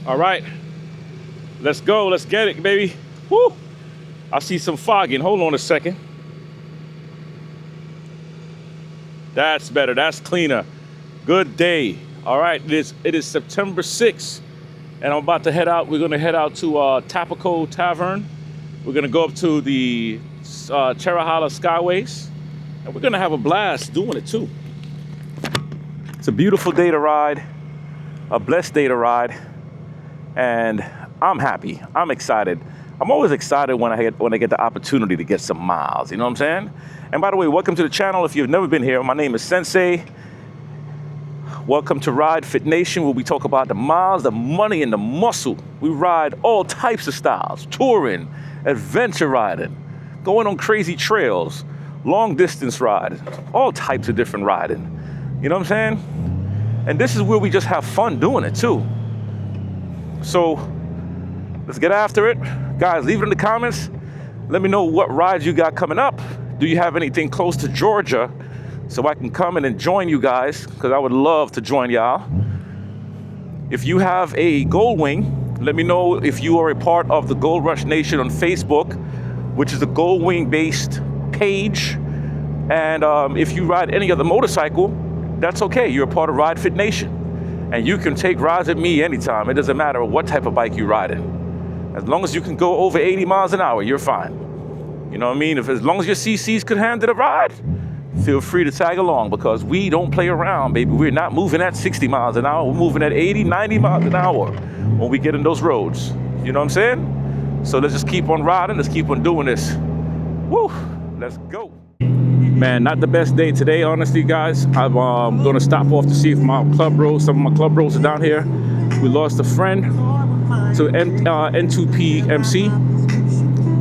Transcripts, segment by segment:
All right, let's go. Let's get it, baby. Woo! I see some fogging. Hold on a second. That's better. That's cleaner. Good day. All right, it is September 6th, and I'm about to head out. We're going to head out to Tapaco Tavern. We're going to go up to the Cherrahala Skyways, and we're going to have a blast doing it too. It's a beautiful day to ride, a blessed day to ride, and I'm happy. I'm excited. I'm always excited when I get the opportunity to get some miles. You know what I'm saying? And by the way, welcome to the channel. If you've never been here, my name is Sensei. Welcome to Ride Fit Nation, where we talk about the miles, the money, and the muscle. We ride all types of styles: touring, adventure riding, going on crazy trails, long distance riding, all types of different riding. You know what I'm saying? And this is where we just have fun doing it too. So let's get after it. Guys, leave it in the comments. Let me know what rides you got coming up. Do you have anything close to Georgia so I can come in and join you guys? Because I would love to join y'all. If you have a Gold Wing, let me know if you are a part of the Gold Rush Nation on Facebook, which is a Gold Wing based page. And if you ride any other motorcycle, that's okay. You're a part of Ride Fit Nation. And you can take rides with me anytime. It doesn't matter what type of bike you ride in. As long as you can go over 80 miles an hour, you're fine. You know what I mean? As long as your CCs could handle the ride, feel free to tag along, because we don't play around, baby. We're not moving at 60 miles an hour. We're moving at 80, 90 miles an hour when we get in those roads. You know what I'm saying? So let's just keep on riding. Let's keep on doing this. Woo! Let's go. Man, not the best day today, honestly, guys. I'm going to stop off to see if some of my club bros are down here. We lost a friend to N2P-MC.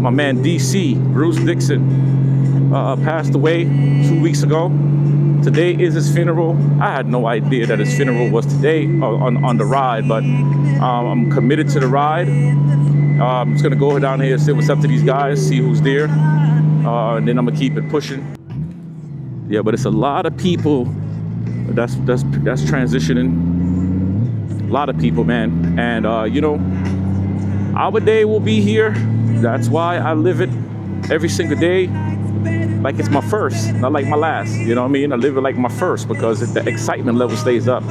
My man DC, Bruce Dixon, passed away 2 weeks ago. Today is his funeral. I had no idea that his funeral was today on the ride, but I'm committed to the ride. I'm just going to go down here, see what's up to these guys, see who's there, and then I'm going to keep it pushing. Yeah, but it's a lot of people that's transitioning. A lot of people, man. And, you know, our day will be here. That's why I live it every single day like it's my first, not like my last. You know what I mean? I live it like my first, because the excitement level stays up.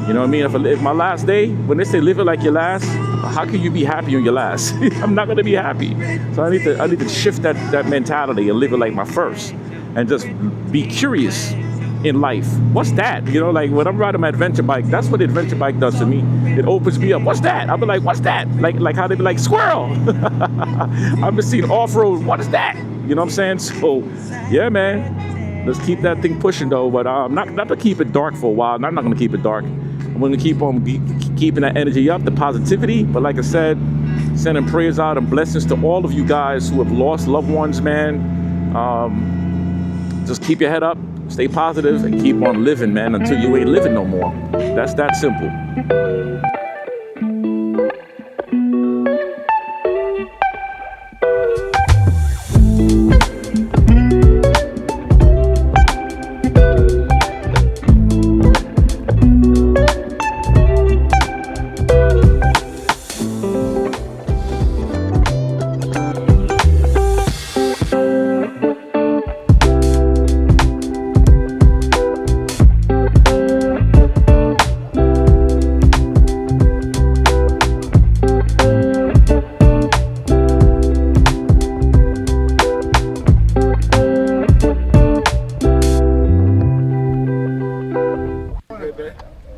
You know what I mean? If my last day, when they say live it like your last, how can you be happy on your last? I'm not going to be happy. So I need to shift that mentality and live it like my first. And just be curious in life. What's that? You know, like when I'm riding my adventure bike, that's what the adventure bike does to me. It opens me up. What's that? I'll be like, what's that? Like how they be like, squirrel. I've been seeing off-road. What is that? You know what I'm saying? So, yeah, man. Let's keep that thing pushing, though. But not to keep it dark for a while. I'm not going to keep it dark. I'm going to keep on keeping that energy up, the positivity. But like I said, sending prayers out and blessings to all of you guys who have lost loved ones, man. Just keep your head up, stay positive, and keep on living, man, until you ain't living no more. That's that simple.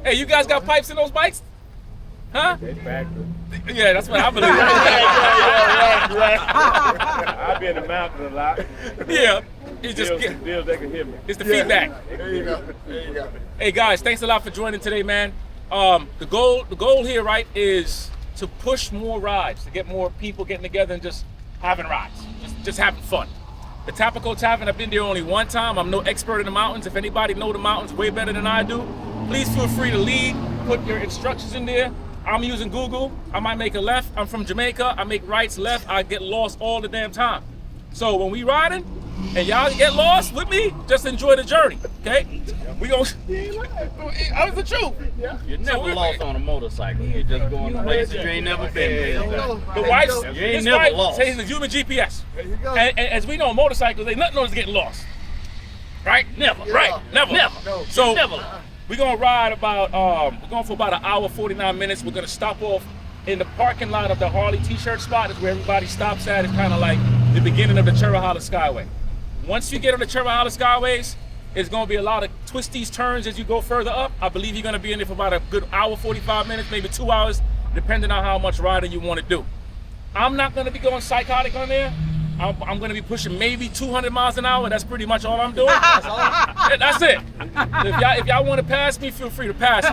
Hey, you guys got pipes in those bikes? Huh? Yeah, that's what I believe. right. I've been in the mountains a lot. Yeah. It's just deals they can hear me. It's the feedback. There you go. There you go. Hey guys, thanks a lot for joining today, man. The goal here, right, is to push more rides, to get more people getting together and just having rides, just having fun. The Tapaco Tavern, I've been there only one time. I'm no expert in the mountains. If anybody know the mountains way better than I do, please feel free to lead, put your instructions in there. I'm using Google. I might make a left. I'm from Jamaica. I make rights, left. I get lost all the damn time. So when we riding, and y'all get lost with me, just enjoy the journey, okay? We gonna. I was the truth. You're never lost on a motorcycle. You're just going places you ain't never been. The wife's, You ain't his never wife lost. says he's a human GPS. There you go. And as we know, motorcycles, they nothing knows getting lost. Right? Never. Right? Never. No. So Never. we're gonna ride about we're going for about an hour, 49 minutes. We're gonna stop off in the parking lot of the Harley t-shirt spot. Is where everybody stops at. It's kind of like the beginning of the Cherry Hollis Skyway. Once you get on the Cherry Hollis Skyways, it's gonna be a lot of twisties, turns as you go further up. I believe you're gonna be in there for about a good hour, 45 minutes, maybe 2 hours, depending on how much riding you want to do. I'm not gonna be going psychotic on there. I'm gonna be pushing maybe 200 miles an hour. That's pretty much all I'm doing. That's it. If y'all want to pass me, feel free to pass.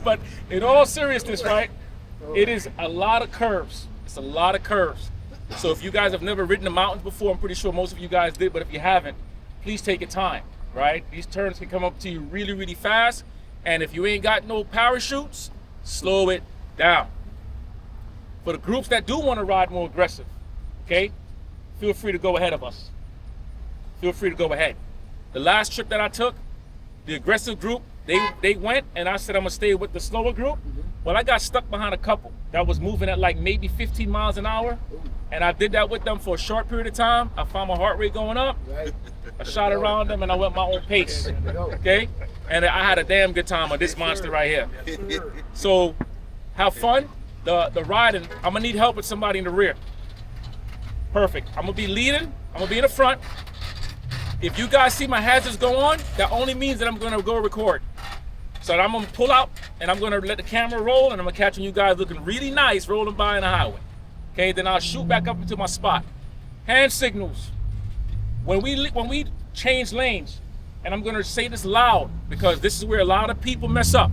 But in all seriousness, right? It is a lot of curves. It's a lot of curves. So if you guys have never ridden the mountains before, I'm pretty sure most of you guys did. But if you haven't, please take your time, right? These turns can come up to you really, really fast. And if you ain't got no parachutes, slow it down. For the groups that do want to ride more aggressive, okay? Feel free to go ahead of us. Feel free to go ahead. The last trip that I took, the aggressive group, they went and I said I'm gonna stay with the slower group. Well, I got stuck behind a couple that was moving at like maybe 15 miles an hour. And I did that with them for a short period of time. I found my heart rate going up. I shot around them and I went my own pace, okay? And I had a damn good time on this monster right here. So have fun. The riding, I'm gonna need help with somebody in the rear. Perfect. I'm gonna be leading, I'm gonna be in the front. If you guys see my hazards go on, that only means that I'm gonna go record. So I'm gonna pull out and I'm gonna let the camera roll and I'm gonna catch you guys looking really nice rolling by in the highway. Okay, then I'll shoot back up into my spot. Hand signals. When we change lanes, and I'm gonna say this loud because this is where a lot of people mess up.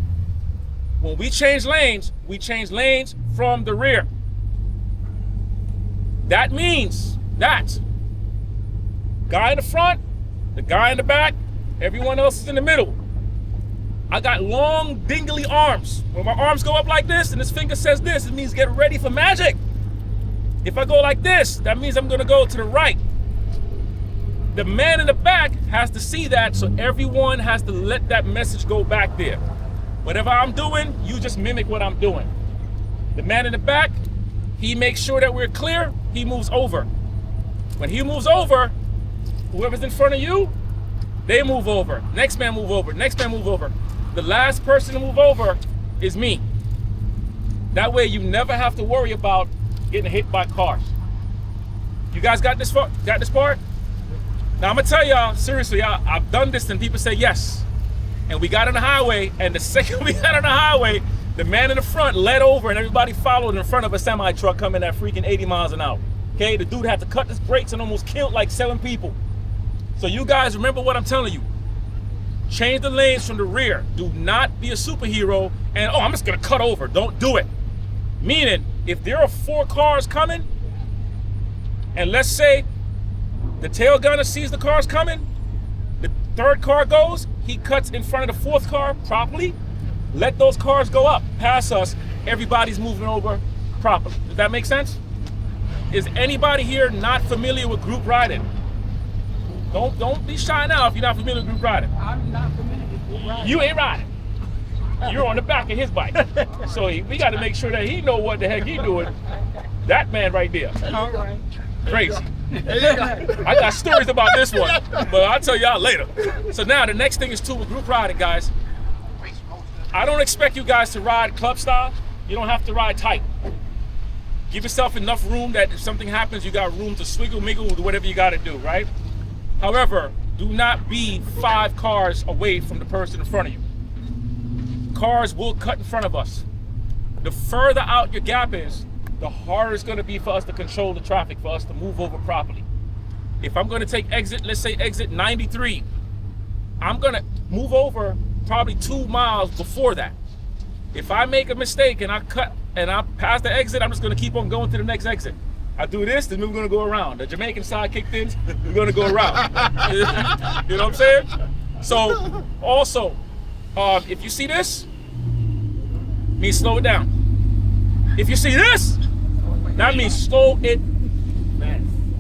When we change lanes from the rear. That means that guy in the front, the guy in the back, everyone else is in the middle. I got long dingly arms. When my arms go up like this and this finger says this, it means get ready for magic. If I go like this, that means I'm gonna go to the right. The man in the back has to see that, so everyone has to let that message go back there. Whatever I'm doing, you just mimic what I'm doing. The man in the back, he makes sure that we're clear, he moves over. When he moves over, whoever's in front of you, they move over. Next man move over, next man move over. The last person to move over is me. That way you never have to worry about getting hit by cars. You guys got this part? Now I'm gonna tell y'all, seriously, I've done this and people say yes. And we got on the highway, and the second we got on the highway, the man in the front led over and everybody followed in front of a semi truck coming at freaking 80 miles an hour. Okay, the dude had to cut his brakes and almost killed like 7 people. So you guys remember what I'm telling you. Change the lanes from the rear. Do not be a superhero and, oh, I'm just gonna cut over. Don't do it. Meaning, if there are 4 cars coming, and let's say the tail gunner sees the cars coming, the 3rd car goes, he cuts in front of the 4th car properly, let those cars go up, pass us, everybody's moving over properly. Does that make sense? Is anybody here not familiar with group riding? Don't be shy now if you're not familiar with group riding. I'm not familiar with group riding. You ain't riding. You're on the back of his bike. So we got to make sure that he know what the heck he doing. That man right there. All right. Crazy. I got stories about this one, but I'll tell y'all later. So now the next thing is too with group riding, guys. I don't expect you guys to ride club style. You don't have to ride tight. Give yourself enough room that if something happens, you got room to swiggle, miggle, do whatever you got to do, right? However, do not be 5 cars away from the person in front of you. Cars will cut in front of us. The further out your gap is, the harder it's gonna be for us to control the traffic, for us to move over properly. If I'm gonna take exit, let's say exit 93, I'm gonna move over probably 2 miles before that. If I make a mistake and I cut and I pass the exit, I'm just gonna keep on going to the next exit. I do this, then we're gonna go around. The Jamaican side kicked in, we're gonna go around. You know what I'm saying? So, also, if you see this, means slow it down. If you see this, that means slow it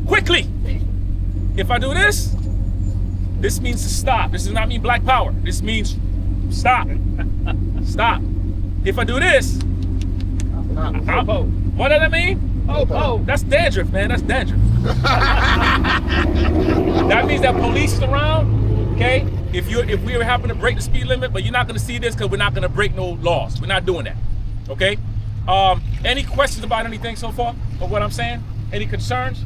quickly. If I do this, this means to stop. This does not mean black power. This means stop. Stop. If I do this, what does that mean? Oh, that's dandruff, man. That's dandruff. That means that police is around, okay? If we happen to break the speed limit, but you're not gonna see this because we're not gonna break no laws. We're not doing that, okay? Any questions about anything so far of what I'm saying? Any concerns?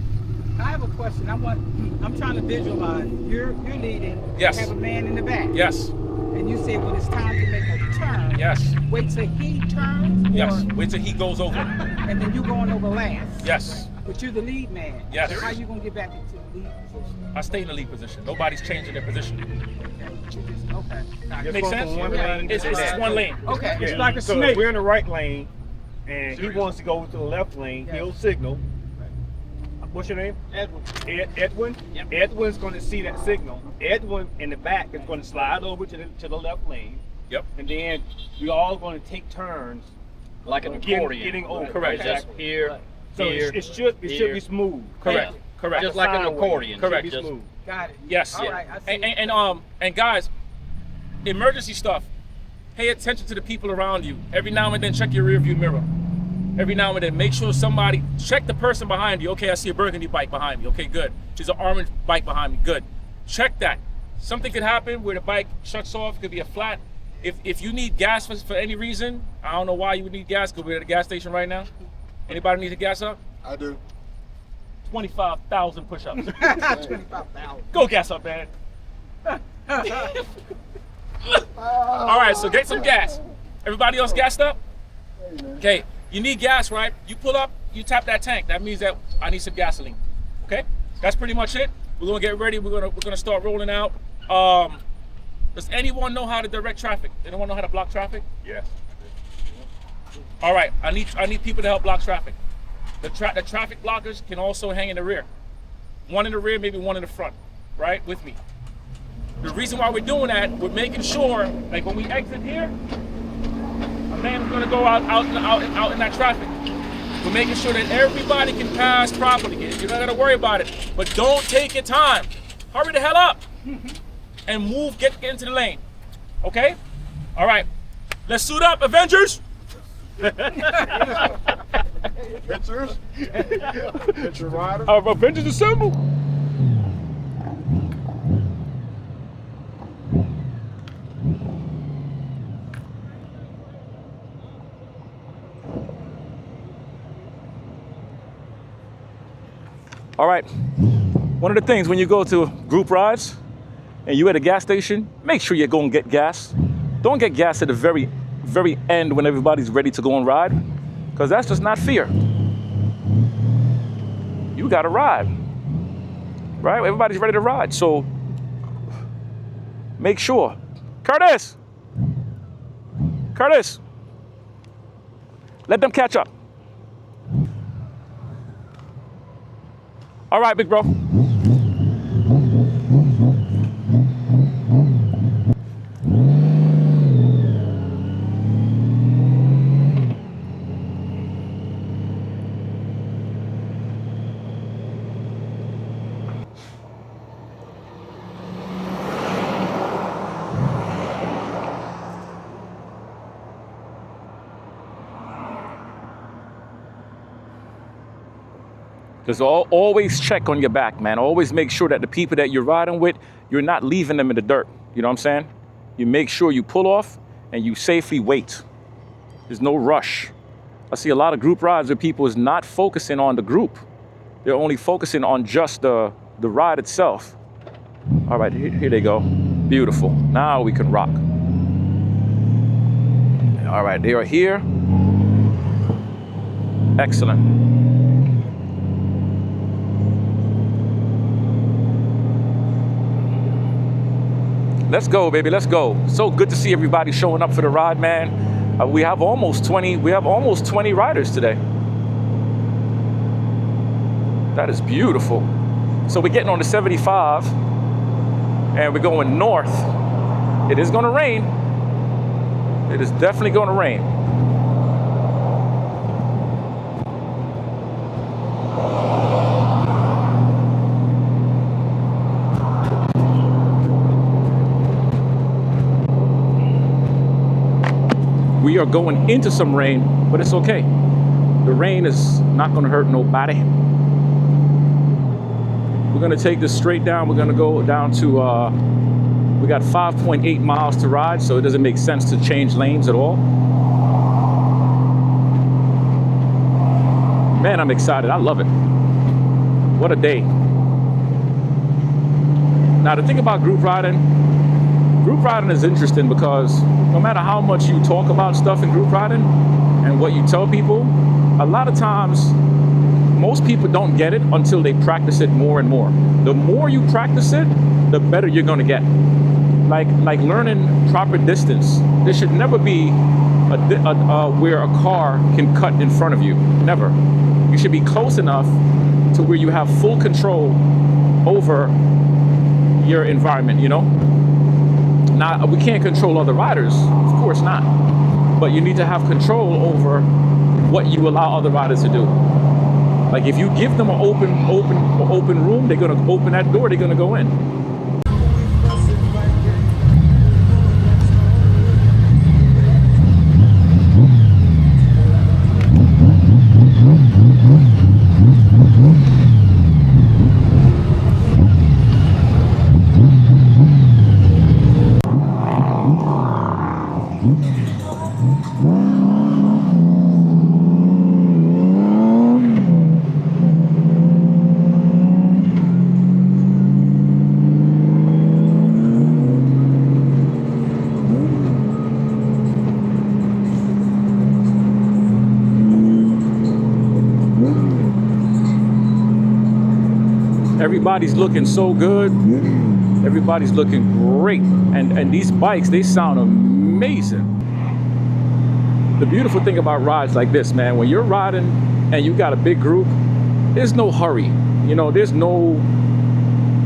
I have a question. I'm trying to visualize. You're leading. Yes. You have a man in the back. Yes, And you said when it's time to make a turn. yes, Wait till he turns. yes. Or, Wait till he goes over. and then you going over last. Yes, But you're the lead man. Yes. How you gonna get back into the lead position? I stay in the lead position. Nobody's changing their position. Okay. Got it. Make sense? from one lane It's to the just next. one lane. Okay. Yeah. It's like a So snake. if we're in the right lane, and he wants to go to the left lane, he'll signal. What's your name? Edwin. Edwin. Yep. Edwin's going to see that signal. Edwin in the back is going to slide over to the left lane, Yep. and then we all going to take turns Like an getting accordion. over. Correct. Just here, So here, it should here. be smooth. Correct. Yeah. Correct. Just like an Sine wave. accordion. Correct. Be Just- smooth. Got it. Yes. All right. I see. And guys, emergency stuff. Pay attention to the people around you. Every now and then, check your rear view mirror. Every now and then, make sure check the person behind you. Okay, I see a burgundy bike behind me. Okay, good. There's an orange bike behind me. Good. Check that. Something could happen where the bike shuts off. It could be a flat. If you need gas for any reason, I don't know why you would need gas because we're at a gas station right now. Anybody need to gas up? I do. 25,000 push-ups. 25,000. Go gas up, man. All right, so get some gas. Everybody else gassed up? Okay, you need gas, right? You pull up, you tap that tank. That means that I need some gasoline. Okay, that's pretty much it. We're gonna get ready. We're gonna start rolling out. Does anyone know how to direct traffic? Anyone know how to block traffic? Yes. All right, I need people to help block traffic. The traffic blockers can also hang in the rear. One in the rear, maybe one in the front, right? With me. The reason why we're doing that, we're making sure, like when we exit here, a man is gonna go out in that traffic. We're making sure that everybody can pass properly. You're not gonna worry about it, but don't take your time. Hurry the hell up and move. Get into the lane. Okay? All right. Let's suit up, Avengers. Pictures? Picture rider? Avengers assemble. All right. One of the things when you go to group rides and you at a gas station, make sure you go and get gas. Don't get gas at the very end when everybody's ready to go and ride, because that's just not fair. You got to ride, right? Everybody's ready to ride, so make sure. Curtis, let them catch up. All right, big bro. Just always check on your back, man. Always make sure that the people that you're riding with, you're not leaving them in the dirt. You know what I'm saying? You make sure you pull off and you safely wait. There's no rush. I see a lot of group rides where people is not focusing on the group. They're only focusing on just the ride itself. All right, here they go. Beautiful. Now we can rock. All right, they are here. Excellent. Let's go, baby. Let's go. So good to see everybody showing up for the ride, man. We have almost 20 riders today. That is beautiful. So we're getting on the 75 and we're going north. It is going to rain. It is definitely going to rain. we are going into some rain, but it's okay. The rain is not gonna hurt nobody. We're gonna take this straight down. We're gonna go down to, we got 5.8 miles to ride, so it doesn't make sense to change lanes at all. Man, I'm excited. I love it. What a day. Now, the thing about group riding is interesting because no matter how much you talk about stuff in group riding and what you tell people, a lot of times, most people don't get it until they practice it more and more. The more you practice it, the better you're gonna get. Like learning proper distance. There should never be where a car can cut in front of you. Never. You should be close enough to where you have full control over your environment, you know? Now, we can't control other riders, of course not. But you need to have control over what you allow other riders to do. Like if you give them an open room, they're gonna open that door, they're gonna go in. Everybody's looking so good. Everybody's looking great. And these bikes, they sound amazing. The beautiful thing about rides like this, man, when you're riding and you got a big group, there's no hurry. You know,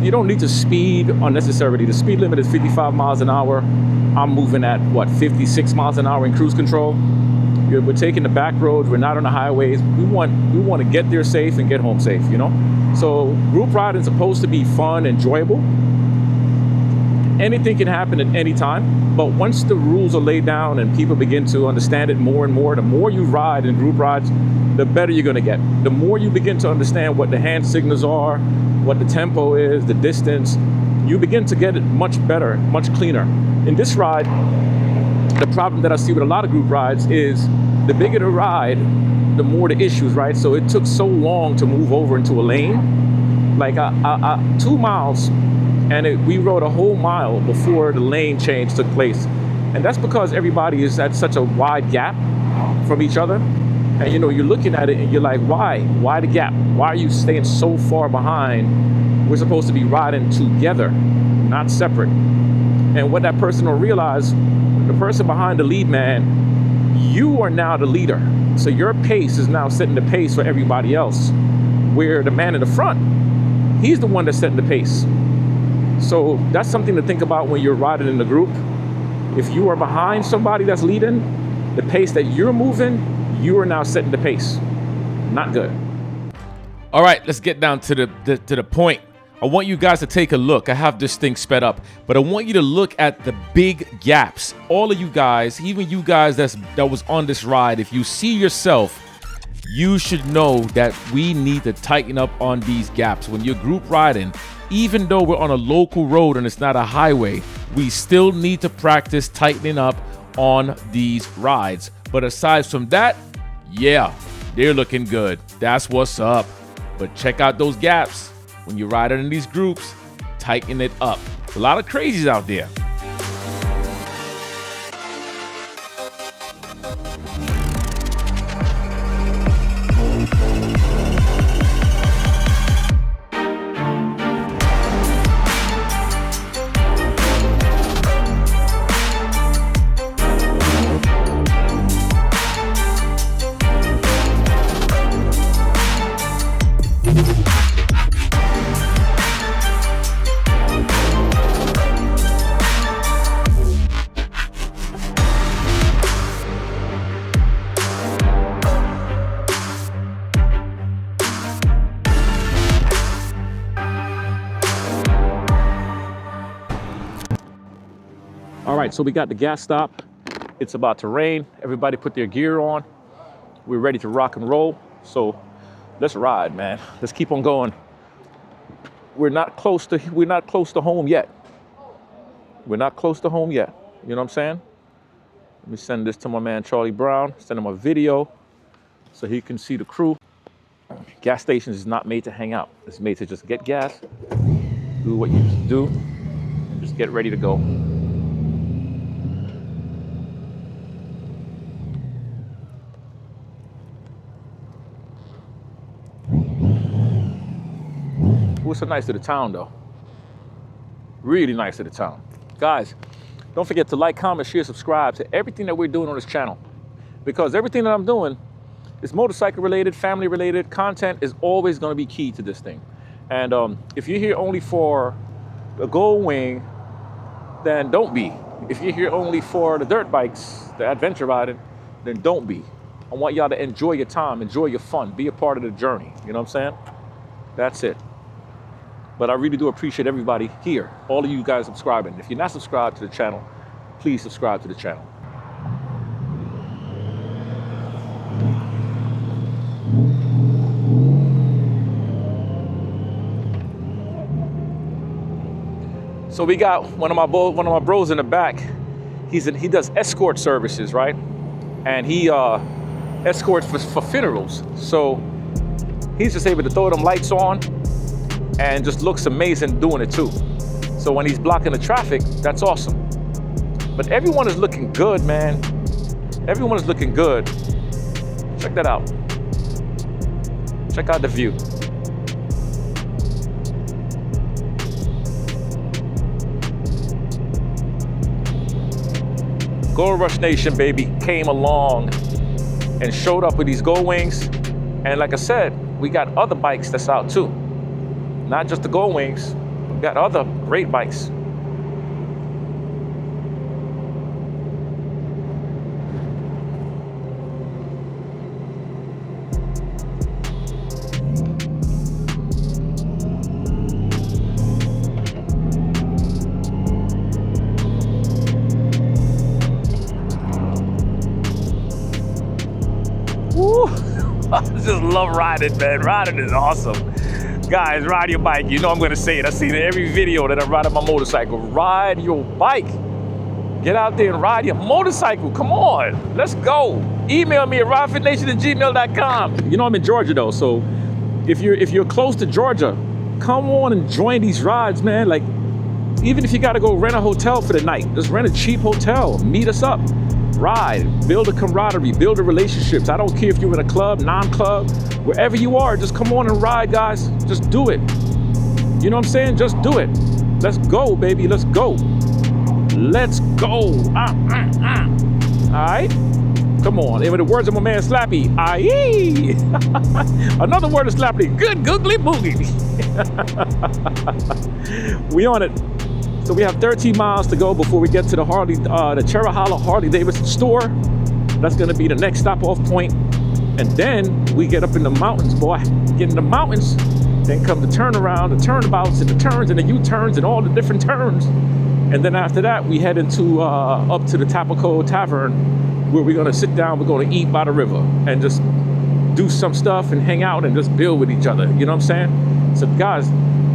you don't need to speed unnecessarily. The speed limit is 55 miles an hour. I'm moving at, 56 miles an hour in cruise control. We're taking the back roads. We're not on the highways. We want to get there safe and get home safe, you know? So group riding is supposed to be fun, enjoyable. Anything can happen at any time, but once the rules are laid down and people begin to understand it more and more, the more you ride in group rides, the better you're gonna get. The more you begin to understand what the hand signals are, what the tempo is, the distance, you begin to get it much better, much cleaner. In this ride, the problem that I see with a lot of group rides is the bigger the ride, the more the issues, right? So it took so long to move over into a lane, like 2 miles, and we rode a whole mile before the lane change took place. And that's because everybody is at such a wide gap from each other. And you know, you're looking at it and you're like, why? Why the gap? Why are you staying so far behind? We're supposed to be riding together, not separate. And what that person will realize, the person behind the lead man, you are now the leader. So your pace is now setting the pace for everybody else. Where the man in the front, he's the one that's setting the pace. So that's something to think about when you're riding in the group. If you are behind somebody that's leading, the pace that you're moving, you are now setting the pace. Not good. All right, let's get down to the point. I want you guys to take a look. I have this thing sped up, but I want you to look at the big gaps. All of you guys, even you guys that was on this ride, if you see yourself, you should know that we need to tighten up on these gaps. When you're group riding, even though we're on a local road and it's not a highway, we still need to practice tightening up on these rides. But aside from that, yeah, they're looking good. That's what's up. But check out those gaps. When you're riding in these groups, tighten it up. There's a lot of crazies out there. All right, so we got the gas stop. It's about to rain. Everybody put their gear on. We're ready to rock and roll. So let's ride, man. Let's keep on going. We're not close to home yet. We're not close to home yet. You know what I'm saying? Let me send this to my man Charlie Brown. Send him a video so he can see the crew. Gas stations is not made to hang out. It's made to just get gas, do what you do, and just get ready to go. Ooh, so nice to the town though. Really nice to the town. Guys, don't forget to like, comment, share, subscribe to everything that we're doing on this channel. Because everything that I'm doing is motorcycle related, family related. Content is always going to be key to this thing. And if you're here only for the Gold Wing, then don't be. If you're here only for the dirt bikes, the adventure riding, then don't be. I want y'all to enjoy your time, enjoy your fun, be a part of the journey. You know what I'm saying? That's it. But I really do appreciate everybody here, all of you guys subscribing. If you're not subscribed to the channel, please subscribe to the channel. So we got one of my bros in the back. He does escort services, right? And he escorts for funerals. So he's just able to throw them lights on and just looks amazing doing it too. So when he's blocking the traffic, that's awesome. But everyone is looking good, man. Everyone is looking good. Check that out. Check out the view. Gold Rush Nation, baby, came along and showed up with these Gold Wings. And like I said, we got other bikes that's out too. Not just the Gold Wings, we got other great bikes. Woo! I just love riding, man. Riding is awesome. Guys, ride your bike. You know I'm gonna say it. I see it in every video that I'm riding my motorcycle. Ride your bike. Get out there and ride your motorcycle. Come on, let's go. Email me at ridefitnation@gmail.com. You know I'm in Georgia though, so if you're close to Georgia, come on and join these rides, man. Like, even if you gotta go rent a hotel for the night, just rent a cheap hotel. Meet us up. Ride, build a camaraderie, build a relationships. I don't care if you're in a club, non-club, wherever you are, just come on and ride, guys. Just do it. You know what I'm saying? Just do it. Let's go, baby. Let's go. Let's go. All right? Come on. In the words of my man Slappy, aye. Another word of Slappy. Good googly boogie. We on it. So we have 13 miles to go before we get to the Cherahala Harley Davidson store. That's gonna be the next stop off point. And then we get up in the mountains, boy. Get in the mountains, then come the turnaround, the turnabouts, and the turns, and the U-turns, and all the different turns. And then after that, we head into up to the Tapaco Tavern, where we're gonna sit down, we're gonna eat by the river, and just do some stuff and hang out and just build with each other. You know what I'm saying? So guys,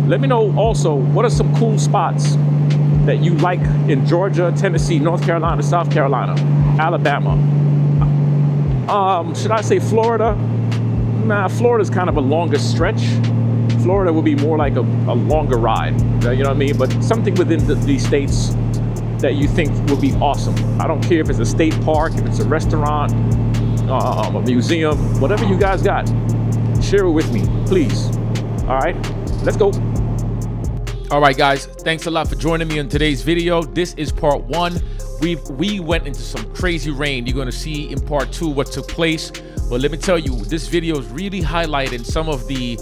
let me know also, what are some cool spots that you like in Georgia, Tennessee, North Carolina, South Carolina, Alabama. Should I say Florida? Nah, Florida's kind of a longer stretch. Florida would be more like a longer ride, you know what I mean? But something within these states that you think would be awesome. I don't care if it's a state park, if it's a restaurant, a museum, whatever you guys got, share it with me, please. All right, let's go. All right, guys, thanks a lot for joining me on today's video. This is part one. We went into some crazy rain. You're going to see in part two what took place. But let me tell you, this video is really highlighting some of the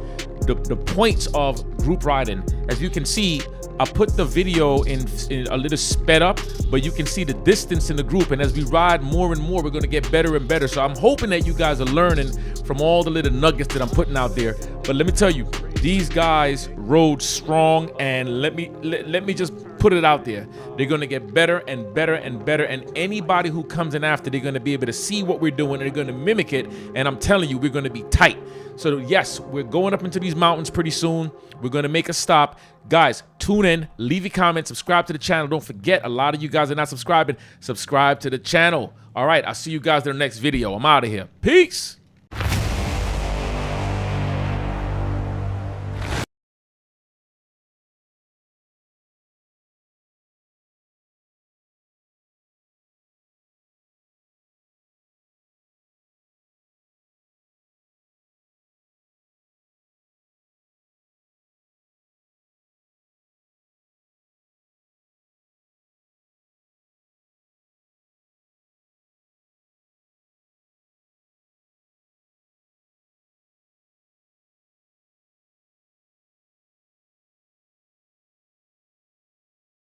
points of group riding. As you can see, I put the video in a little sped up, but you can see the distance in the group. And as we ride more and more, we're going to get better and better. So I'm hoping that you guys are learning from all the little nuggets that I'm putting out there. But let me tell you, these guys rode strong, and let me just put it out there. They're going to get better and better and better. And anybody who comes in after, they're going to be able to see what we're doing. They're going to mimic it. And I'm telling you, we're going to be tight. So yes, we're going up into these mountains pretty soon. We're going to make a stop. Guys, tune in, leave your comments, subscribe to the channel. Don't forget, a lot of you guys are not subscribing. Subscribe to the channel. All right, I'll see you guys in the next video. I'm out of here. Peace.